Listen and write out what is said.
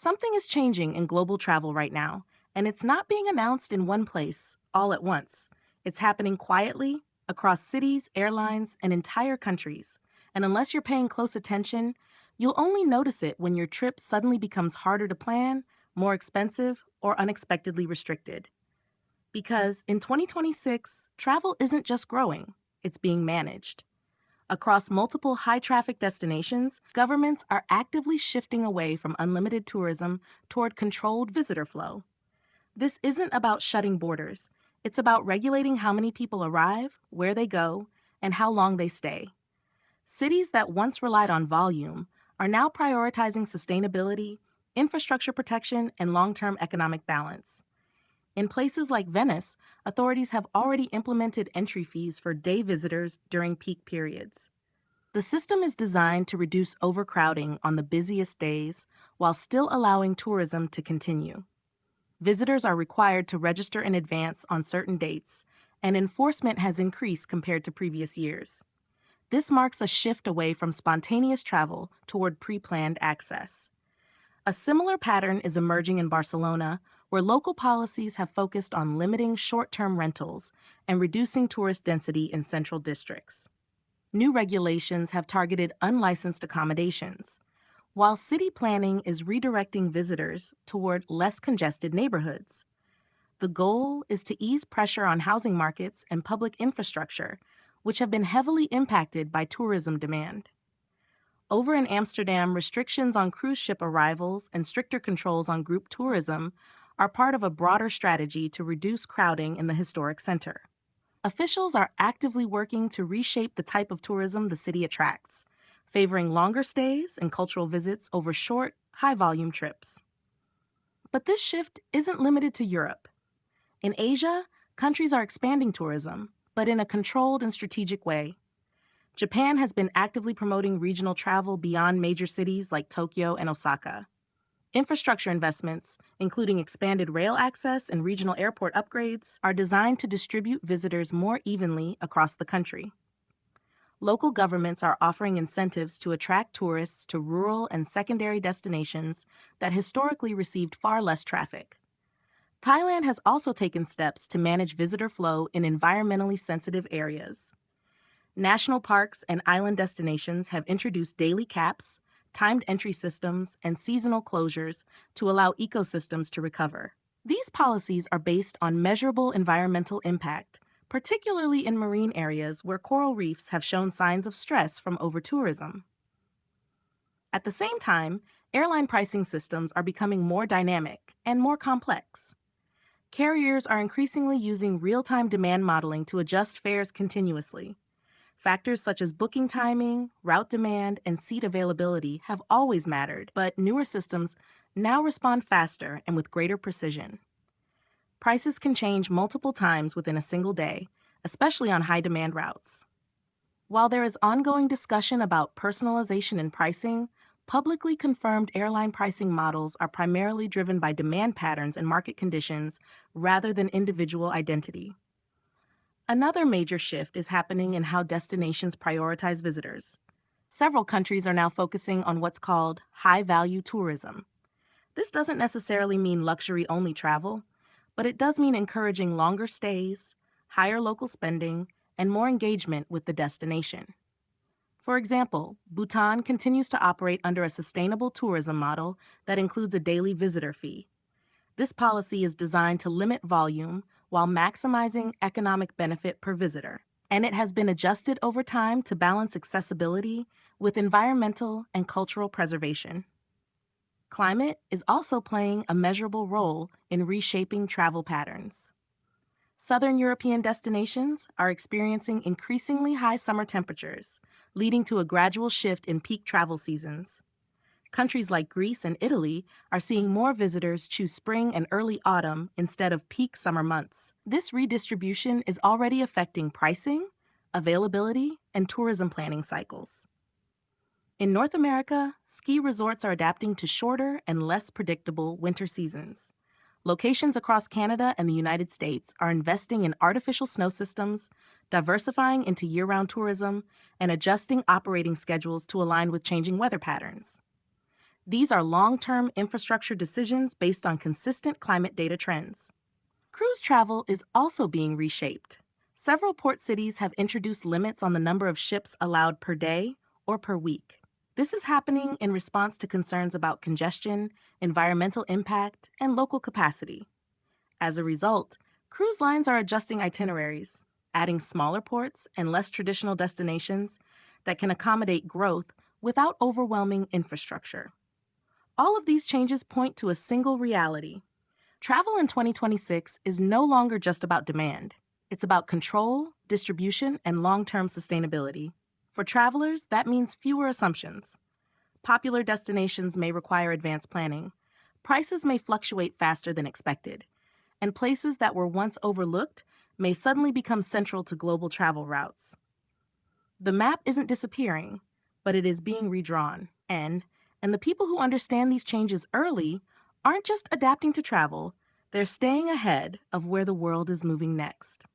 Something is changing in global travel right now, and it's not being announced in one place all at once. It's happening quietly across cities, airlines, and entire countries. And unless you're paying close attention, you'll only notice it when your trip suddenly becomes harder to plan, more expensive, or unexpectedly restricted. Because in 2026, travel isn't just growing, it's being managed. Across multiple high traffic destinations, governments are actively shifting away from unlimited tourism toward controlled visitor flow. This isn't about shutting borders, it's about regulating how many people arrive, where they go, and how long they stay. Cities that once relied on volume are now prioritizing sustainability, infrastructure protection, and long term economic balance. In places like Venice, authorities have already implemented entry fees for day visitors during peak periods. The system is designed to reduce overcrowding on the busiest days while still allowing tourism to continue. Visitors are required to register in advance on certain dates, and enforcement has increased compared to previous years. This marks a shift away from spontaneous travel toward pre-planned access. A similar pattern is emerging in Barcelona, where local policies have focused on limiting short-term rentals and reducing tourist density in central districts. New regulations have targeted unlicensed accommodations, while city planning is redirecting visitors toward less congested neighborhoods. The goal is to ease pressure on housing markets and public infrastructure, which have been heavily impacted by tourism demand. Over in Amsterdam, restrictions on cruise ship arrivals and stricter controls on group tourism are part of a broader strategy to reduce crowding in the historic center. Officials are actively working to reshape the type of tourism the city attracts, favoring longer stays and cultural visits over short, high-volume trips. But this shift isn't limited to Europe. In Asia, countries are expanding tourism, but in a controlled and strategic way. Japan has been actively promoting regional travel beyond major cities like Tokyo and Osaka. Infrastructure investments, including expanded rail access and regional airport upgrades, are designed to distribute visitors more evenly across the country. Local governments are offering incentives to attract tourists to rural and secondary destinations that historically received far less traffic. Thailand has also taken steps to manage visitor flow in environmentally sensitive areas. National parks and island destinations have introduced daily caps, timed entry systems, and seasonal closures to allow ecosystems to recover. These policies are based on measurable environmental impact, particularly in marine areas where coral reefs have shown signs of stress from overtourism. At the same time, airline pricing systems are becoming more dynamic and more complex. Carriers are increasingly using real-time demand modeling to adjust fares continuously. Factors such as booking timing, route demand, and seat availability have always mattered, but newer systems now respond faster and with greater precision. Prices can change multiple times within a single day, especially on high-demand routes. While there is ongoing discussion about personalization in pricing, publicly confirmed airline pricing models are primarily driven by demand patterns and market conditions rather than individual identity. Another major shift is happening in how destinations prioritize visitors. Several countries are now focusing on what's called high-value tourism. This doesn't necessarily mean luxury-only travel, but it does mean encouraging longer stays, higher local spending, and more engagement with the destination. For example, Bhutan continues to operate under a sustainable tourism model that includes a daily visitor fee. This policy is designed to limit volume while maximizing economic benefit per visitor, and it has been adjusted over time to balance accessibility with environmental and cultural preservation. Climate is also playing a measurable role in reshaping travel patterns. Southern European destinations are experiencing increasingly high summer temperatures, leading to a gradual shift in peak travel seasons. Countries like Greece and Italy are seeing more visitors choose spring and early autumn instead of peak summer months. This redistribution is already affecting pricing, availability, and tourism planning cycles. In North America, ski resorts are adapting to shorter and less predictable winter seasons. Locations across Canada and the United States are investing in artificial snow systems, diversifying into year-round tourism, and adjusting operating schedules to align with changing weather patterns. These are long-term infrastructure decisions based on consistent climate data trends. Cruise travel is also being reshaped. Several port cities have introduced limits on the number of ships allowed per day or per week. This is happening in response to concerns about congestion, environmental impact, and local capacity. As a result, cruise lines are adjusting itineraries, adding smaller ports and less traditional destinations that can accommodate growth without overwhelming infrastructure. All of these changes point to a single reality. Travel in 2026 is no longer just about demand. It's about control, distribution, and long-term sustainability. For travelers, that means fewer assumptions. Popular destinations may require advanced planning. Prices may fluctuate faster than expected. And places that were once overlooked may suddenly become central to global travel routes. The map isn't disappearing, but it is being redrawn. And the people who understand these changes early aren't just adapting to travel, they're staying ahead of where the world is moving next.